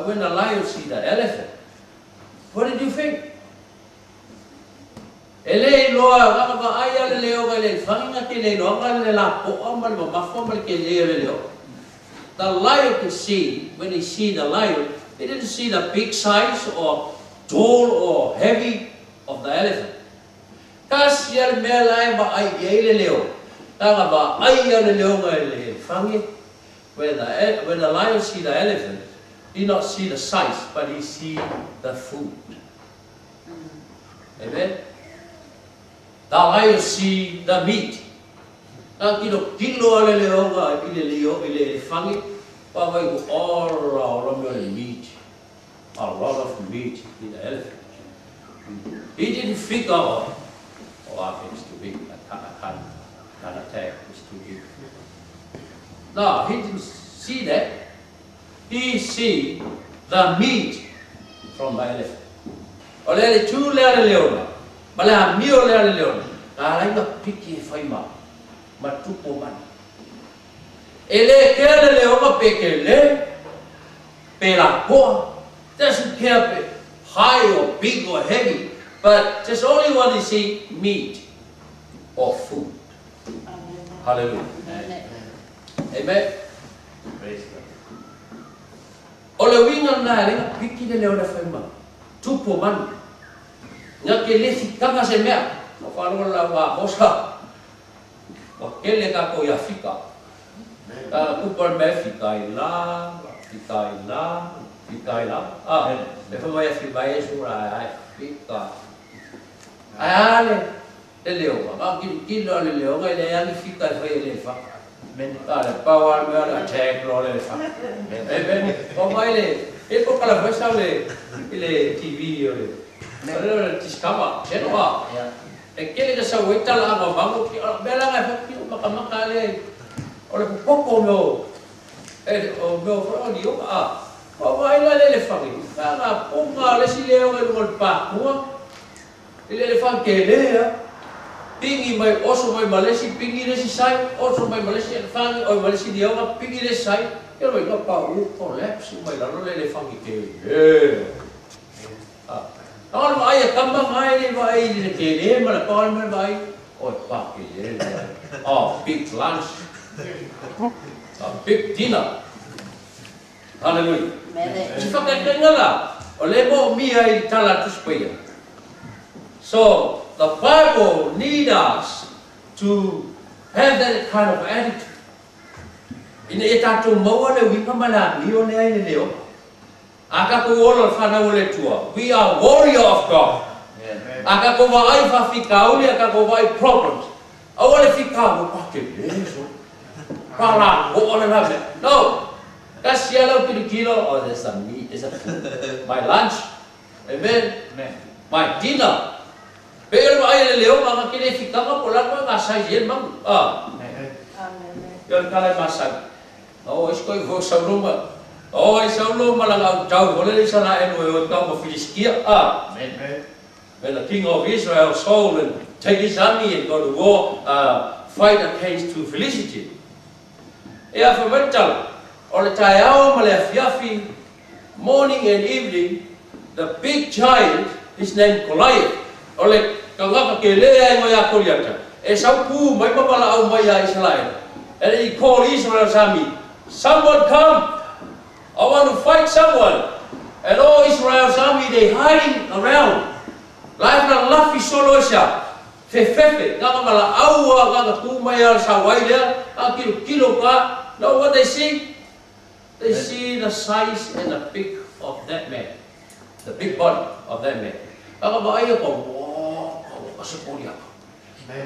But when the lion see the elephant, what did you think? Ele loa ngaka aya le leo le fanginga ke le loa le la po amal ma formal ke le leo. The lion could see, when he see the lion, he didn't see the big size or tall or heavy of the elephant. Kas yel me lai ba ai le leo. Tanga ba ai le leo le fangi. When the lion see the elephant, he not see the size, but he see the food. Amen. The lion see the meat. Ang kilo le leo ga ile fangi pa vai go all of the meat. A lot of meat in the elephant. He didn't figure out, it's too big. I can't attack. It's too big. No, he didn't see that. He see the meat from the elephant. Olele tu le leona. Mala mio le leona. Ala ina piki faima. Matupo man. Ele kele leona pekele. Pela poa. Doesn't care if high or big or heavy, but just only want to see meat or food. Amen. Hallelujah. Amen. Amen. Praise God. Ole winga na le piki le leona faima. Tupo man. Nga ke le fika se mea. O falo la wa mosa. O kele ka ko ya fika. Ka kupar me fika ila, fika ila. Fica lá. Depois vai ficar isso lá, fica. Aí ele leu, mas que não ele leu, ele aí fica foi ele fa. Cara, power me olha check lo ele fa. O vai ele por cala vai saber ele TV ele. Ele tiscava, não va. É que ele já foi tal lá, vamos que bela vai que maka ele. Olha pouco meu. O meu fraude vai lá ele fala, cara, ponga le si leo ele mol pa, ele fala que ele pingi mai oso mai malesi pingi le si sai, oso mai malesi fang o malesi dia uma pingi le sai, ele vai lá pa o collapse mai lá ele fala que ele. Agora vai a cama mai ele vai ele que ele mas qual mais vai, o pa que ele, big lunch, big dinner. Hallelujah. Si fakakengala, olebo miya itala tuspaya. So the Bible needs us to have that kind of attitude. Ina itato mawana wipamala miyo ne ai leo. Aka ko wala fana wale tua. We are warrior of God. Aka ko vai fa fikauli, aka ko vai problems. Awale fikauli pakke leso. Para ko ona na. No. Kasi yellow kilo, oh, there's some meat, there's a food. My lunch, amen, my dinner. Pero ay leo mga kinefika ka pula ko nasa yen mang Amen. yon kala masag. Oh, isko ko sa luma. Oh, sa luma lang ang tawag wala sa lain mo ka mo Filistia. Amen. When the king of Israel sold and take his army and go to war, fight against two Philistines. Yeah, for mental. Or the tayao malefiafi, morning and evening, the big giant is named Goliath. Or like kangaka kelea ngoya Goliath. Esaupu may mapala au maya Israel. And he called Israel's army. Someone come! I want to fight someone. And all Israel's army they hiding around. Like na lafi solo siya. Fefefe, nga mala awa nga kumaya sa waila, ang kilo ka. Know what they see? They see the size and the big of that man, the big body of that man. Ako ba ayo ko, wow, kasi po niya.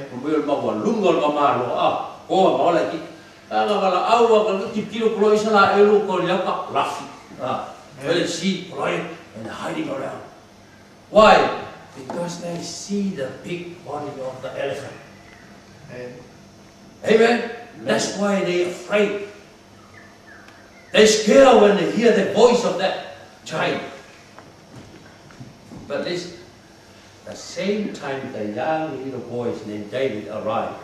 Kumbil ba ko, lungal ka malo, ko ba wala ki. Ako ba la awa ka kilo kulo isa la elu ko niya ka lafi. Well, see right and hiding around. Why? Because they see the big body of the elephant. Amen. That's why they afraid. They scare when they hear the voice of that giant. But listen, the same time the young little boys named David arrived.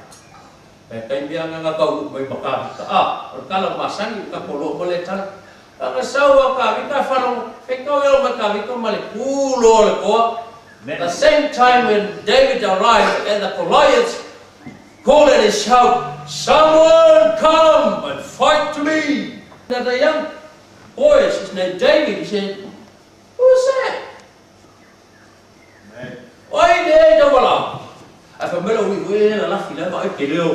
Kaya biya nga kau may makabit ka. Kalau masang ka polo mo letal. Ang asawa ka, kita farang, ikaw yung magkabito malikulo ko. At the same time when David arrived and the Goliaths called and shout, "Someone come and fight to me." And the young boy, his name David, he said, "Who's that?" Oi, there, Dawala. I familiar with a lucky level, I kill you.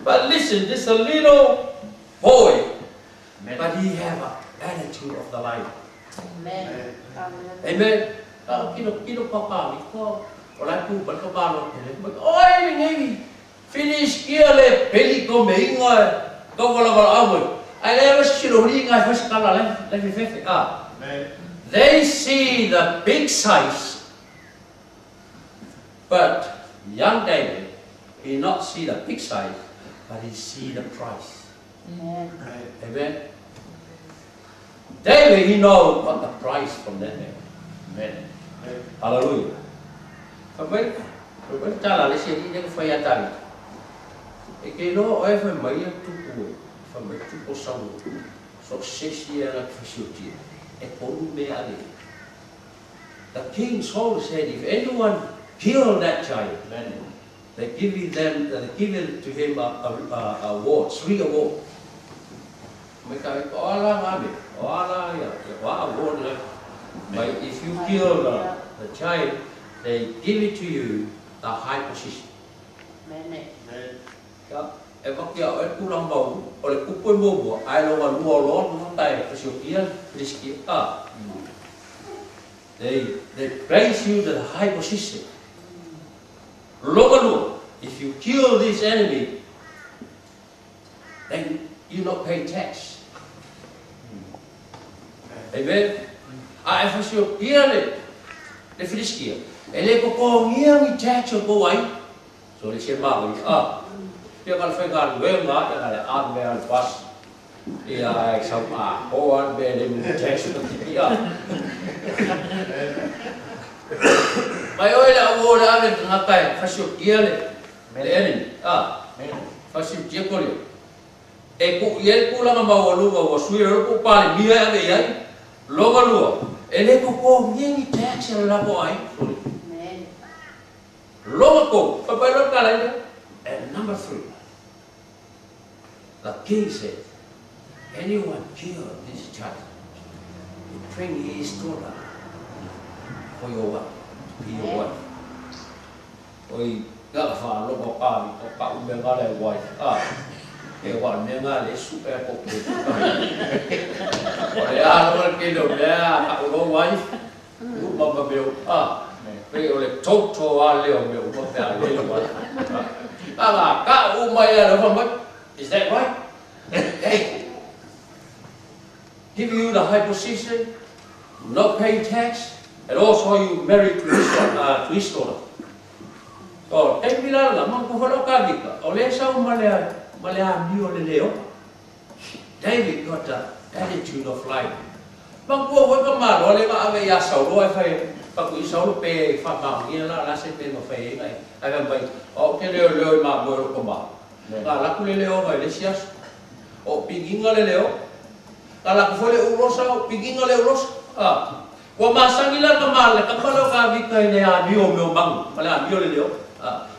But listen, this is a little boy, but he have an attitude of the life. Amen. Amen. Kino papa, ko wala po ba ka ba oi ngi finish kia le peli ko meinga ko wala amo. I never see the ringa first kala le fefe ah. They see the big size, but young David, he not see the big size, but he see the price. Amen. Amen. David, he know what the price from that man. Amen. Hallelujah. Phải ta là lấy xe đi những phải ăn cái đó ấy phải mấy tu tuổi phải mấy tu có sau số xe là phải sửa chữa cái bốn mẹ đi. The king Saul said, if anyone kill that child, they give it to him a award, 3 awards. Mấy cái có là gì, có là award rồi. But if you kill the child, they give it to you a high position. Đó, em bắt giờ em cũng làm bầu, hoặc là cũng quên mua ai lo mà mua lót nó tay phải sửa kia, risky They place you to the high position. Look, if you kill this enemy, then you not pay tax. Amen. Ai phải sửa kia này, để phải kia. Ele ko ngiang tax ko ai. So le xem bao dia kalau phải gan we nga ya le an me al pas. Ia ai sao ko an be le tax ko kia. Mai oi la wo da le ngakai phải sửa kia le. Le ni phải sửa kia ko le. E ku ye ku la ma wa lu wa sui ro ku pa le mi ya be ai. Lo ga lu. Ele ko ngiang tax la ko ai. Logo, and number 3, the king said, anyone kill this child, you bring his daughter for your wife, to be your wife. Oi, gak fa logo pa umenga le wife. E wa menga le super popo. Oi, lo ke lo ya, lo wife. Lu ma beu Bây giờ chốt cho anh liệu liệu có phải lên rồi. Cả umaya đó không? Is that right? Hey, give you the high position, not pay tax, and also you marry to his daughter. Oh, em bila là mang có phải cái gì cả. Oleh sao Malaya nhiều lên liệu. David got the attitude of life. Mang có với cái mà đó lấy mà anh ấy sầu đôi phải. Các quý sáu pe phạm bảo nghĩa là sẽ pe mà phải này ai làm vậy cái leo mà mới có bảo là cứ leo vậy đấy chứ pingin nggak leo là cứ phải leo sao pingin nggak leo qua mà sang gila kemal kan kalau kami kaya bio bang malah bio leo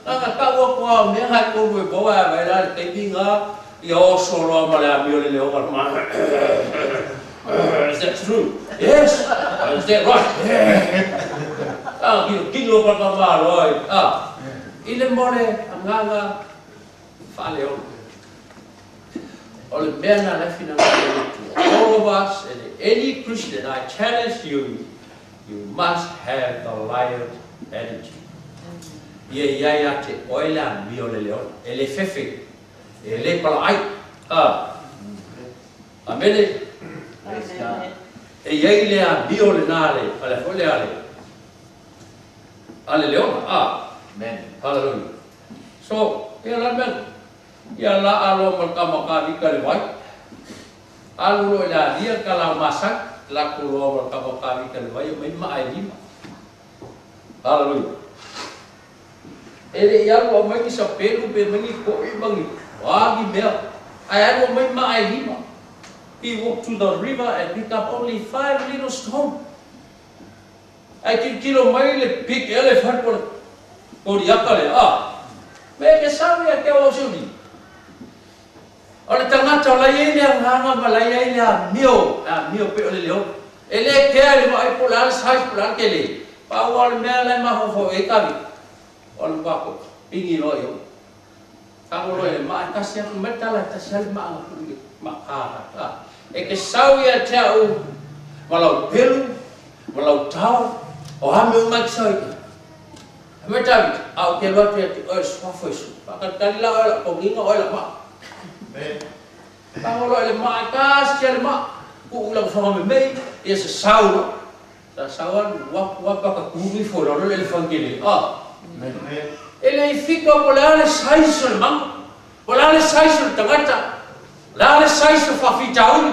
các qua mấy hai cô người bố vậy là cái ping yo solo malah bio leo còn mà is that true? Yes. Is that right? Yeah. Kinh lô con bà rồi. Ilan mo le ang nga fa leo. All the men are left in all of us and any Christian, I challenge you, you must have the lion attitude. Ye ya te oilan bio le leo. Ele fefe. Ele palai. Amen. E yai lea bio le nale, ale fole ale. Ale leona, amen. Hallelujah. So, ya la men, ya la alo maka di le wai. Alu lo la dia kalau masak, la kulo maka di le wai, mai ma ai ni. Hallelujah. Ele ia lo mai ki sa pelu pe mangi ko I mangi. Wagi mea. I lo mai mai lima. He walked to the river and picked up only 5 little stones. I can kilo mai le big elephant ko diaka le me ke sawi ke o suni. Ole tangata la ile nganga malaya ile mio pe ole leo. Ele ke ale mai polar sai polar ke le. Pa wal me le ma ho e kavi. Ol ba ko pingi lo yo. Ka lo le ma ka sia metala ta sel ma ka. E ke sawi te o walau pelu, walau tau, o ha me ma sai. Me David, au ke lo te o swafu su. Pa ka la ola ko nginga ola ma. Ka lo le ma ka sia le ma. Ku ulang sama me ia se saula. Ta sawan wa pa ka kuwi fo lo le fangile. Ele fica polare saisul mang. Polare saisul tangata. La le saisul fa fitaun.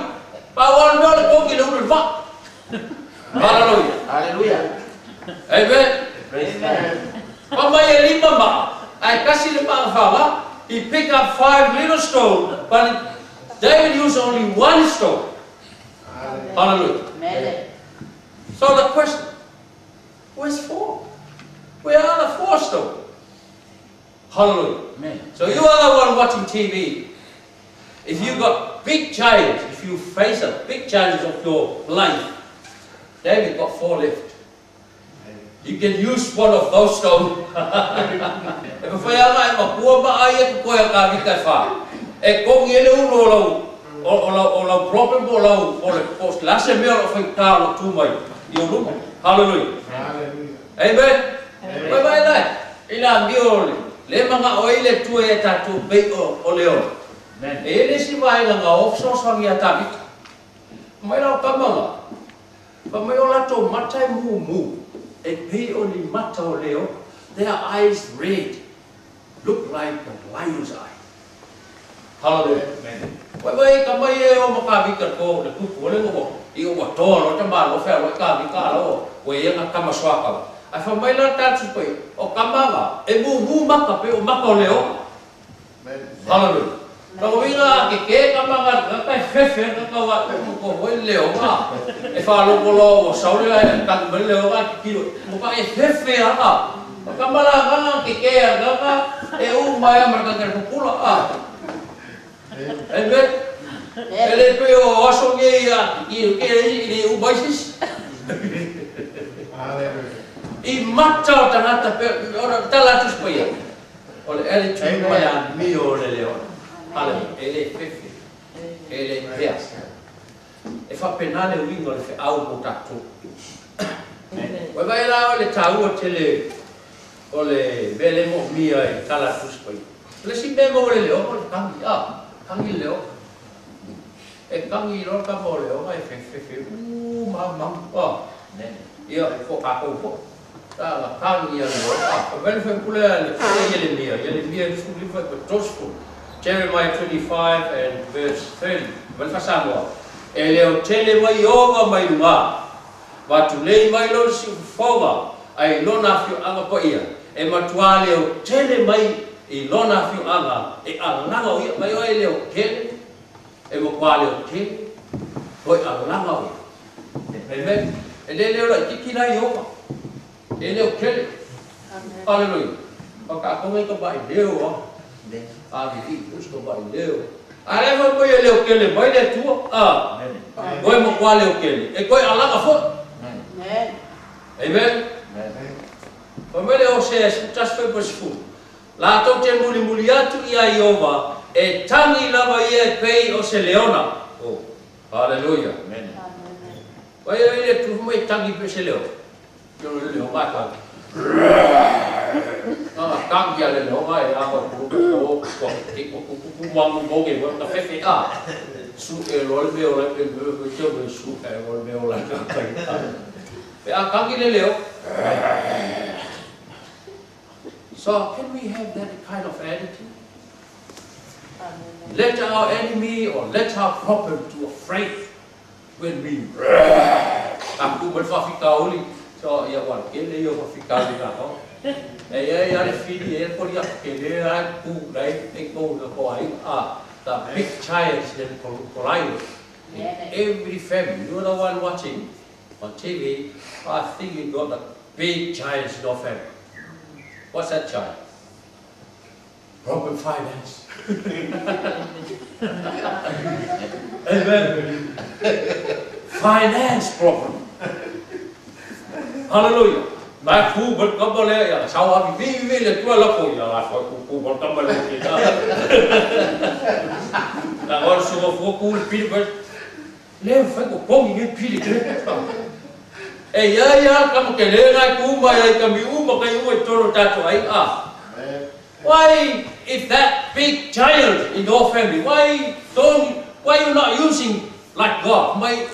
Pa wal no le ko ki lo va. Hallelujah. Hallelujah. Amen. Praise God. Mama ya lima ma. I kasih lima fala. He picked up 5 little stones, but David used only 1 stone. Hallelujah. Amen. So the question, where's 4? Where are the 4 stones? Hallelujah. Amen. So you are the one watching TV. If you got big giants, if you face a big challenge of your life, David got 4 left. You can use one of those stones. E pa fai anga e makua ma ai e koe a ka vika wha. E kongi ele uno o lau problem o lau o lase mea o whai tālo tū mai I o runga. Hallelujah. Amen. Koe mai lai. Ila mio le manga o ile tue e tatu bei o leo. E ele si mai nga ofso swangi a ta vika. Mai lau kamanga. Pa mai o lato matai mu. E pei o ni mata o leo, their eyes red, look like a lion's eye. Hallelujah. Wai kamai e o makavika ko le kupu le ngo I o watolo te malo fe lo kavika lo we nga kama swaka. Ai fa mai la tatsu pe o kamanga e mu maka pe o maka o leo. Hallelujah. Ka winga ke kamanga ka fefe ka wa ko we leo ma. E fa lo lo sauri la ka me leo ka kilo. Mo ka e fefe a. Ka mala ka ke ka e u mai marka ka pula Amen. Ele pe o aso nge I u baisis. I mata tangata pe ora tala tus pe. Ole ele tu mai mi o le leo. Hallelujah. Ele fefe. Ele pea. E fa penale wingo le fe au mo tatu. Wai vai la le tau o tele ole bele mo mia e tala tus pe. Le si be mo le leo o kangi kangi leo. E kangi ro ka mo leo mai fefe. Mama. Ia fo ka ko. Ta kangi ya leo. Ka bel fe pule le mia. Ele mia su li fa tosco. Jeremiah 25 and verse 30. Malfasanwa. Eleo tele mai oga mai nga. Watu lei mai lo si foga. Ai lona fiu anga po ia. E matuale o tele mai I lona fiu anga. E alanga o ia. Mai o eleo tele. E mo kwale o tele. Hoi alanga o ia. Amen. E leo la kikila I oga. Eleo tele. Hallelujah. Paka kongai ka bai leo o. Vivi, busco vai leu. Ale vai coi leu que ele vai de tu. Vai mo qual leu que ele. E coi alaga fo. Amen. Amen. Como ele o se escutas foi por fu. Lá to te muli atu ia Iova e tangi lava ia pei o se leona. Oh. Hallelujah. Amen. Vai ele tu mai tangi pe se leo. Eu le o mata. Kangi ale no mai ako ko wang mo ge wa ta fe su e lol me o le cho me su e lol me o la ka pe a kangi le leo. So can we have that kind of attitude? Let our enemy or let our problem to afraid when we aku berfafika oli So ia wan kele yo fikali na ho. E ia le fili e por ia kele ai ku dai e ko na ko ai the big giants in Korai. In every family, you're the one watching on TV. I think you got the big giants in your family. What's that giant? Problem finance. Amen. Finance problem. Hallelujah. Mai ku bật có bao lẽ ya sao à vì là tôi là cô ya là cô bật có bao lẽ kia. Là con số cô pi bật lên phải có công như pi đi cái. Ya kamu kele ngai ku mai kami mà cái cho ta cho ấy Why if that big giant in your family, why you not using like God? Why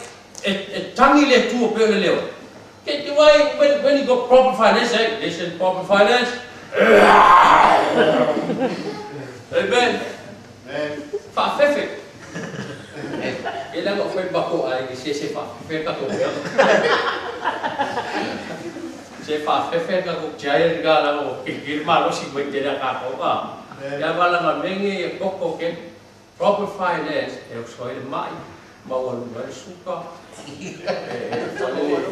tangi le tu pe le leo. Why when you got proper finance, listen, proper finance. Amen. Fa fefe. Ilang ko bako ay si fa fefe ka ko. Si fa fefe ka ko giant ga la ko kirma lo si bete ka ko ba. Ya bala nga mengi koko ke proper finance e so ile mai bawa lu suka.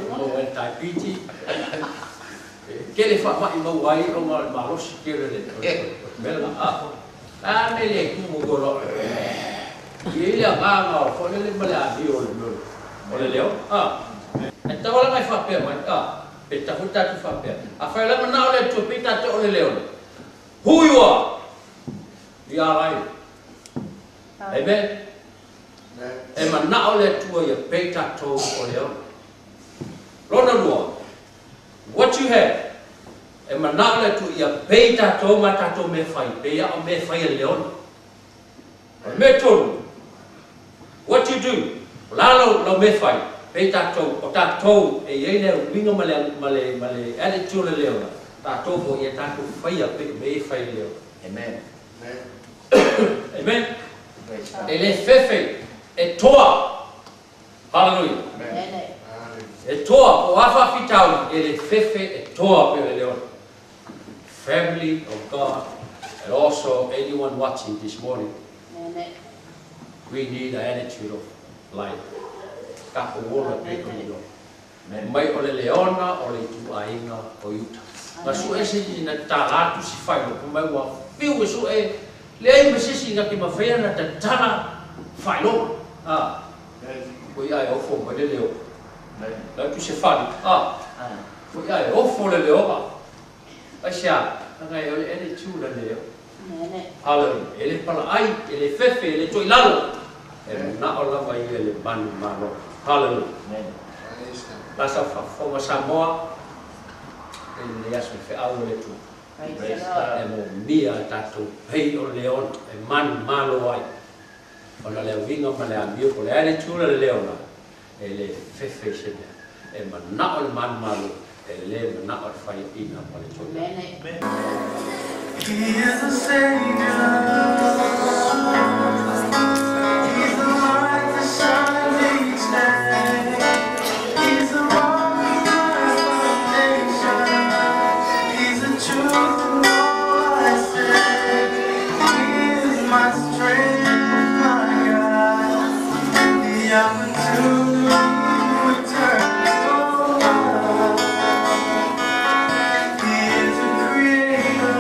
Mau diabetes. Kele fa mai mau wai o ma lo si kele le. Bela mele ku mo golo. Ele aga fo le mala bi o le. O le leo. Enta wala mai fa pe mai Peta huta tu fa pe. Afa la mana le tu pita to le leo. Who you are? You are right. Amen. E mana le tu ya peta to o leo. Lona lua. What you have? E mana le tu ya peta to mata to me fai. Pe ya o me fai leo. Me to. What you do? Lalo lo me fai. Peta to o ta to e ye le winga male attitude le leo. Ta to bo ye ta to fai ya pe me fai leo. Amen. Amen. Ele fefe e toa. Hallelujah. Amen. E toa o afa fitau ele fefe e toa pe leo. Family of God and also anyone watching this morning. Amen. We need an attitude of life. Kapo wola pe ko leo. Mai o le leona o le tu ainga o yuta. Ma su ese na tala tu si fai ko mai wa fiu su e le ai me sisi nga ki ma fea na tala fai lo. Ko ia o fo mo le leo. La tu se fai. Ko ia o fo le leo ba. Asia, ngai o le ene tu le leo. Hallelujah. Ele pala ai, ele fefe, ele toi lalo. Na o la vai ele ban malo. Hallelujah. Lasa fa fo ma Samoa. Ele aso fe au le tu. E mo mia tatu hei o leon e man malo ai. O la leo vinga ma le ambio ko le ane tu le leona. Ele fefe se e ma na o man malo. Ele ma na o fai ina pa le tu. Amen. He is the Savior. He's the light that shines each day. He's the rock of my foundation. He's the truth in all I say. He is my strength, my God. The opportunity will turn. He is the creator.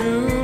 you.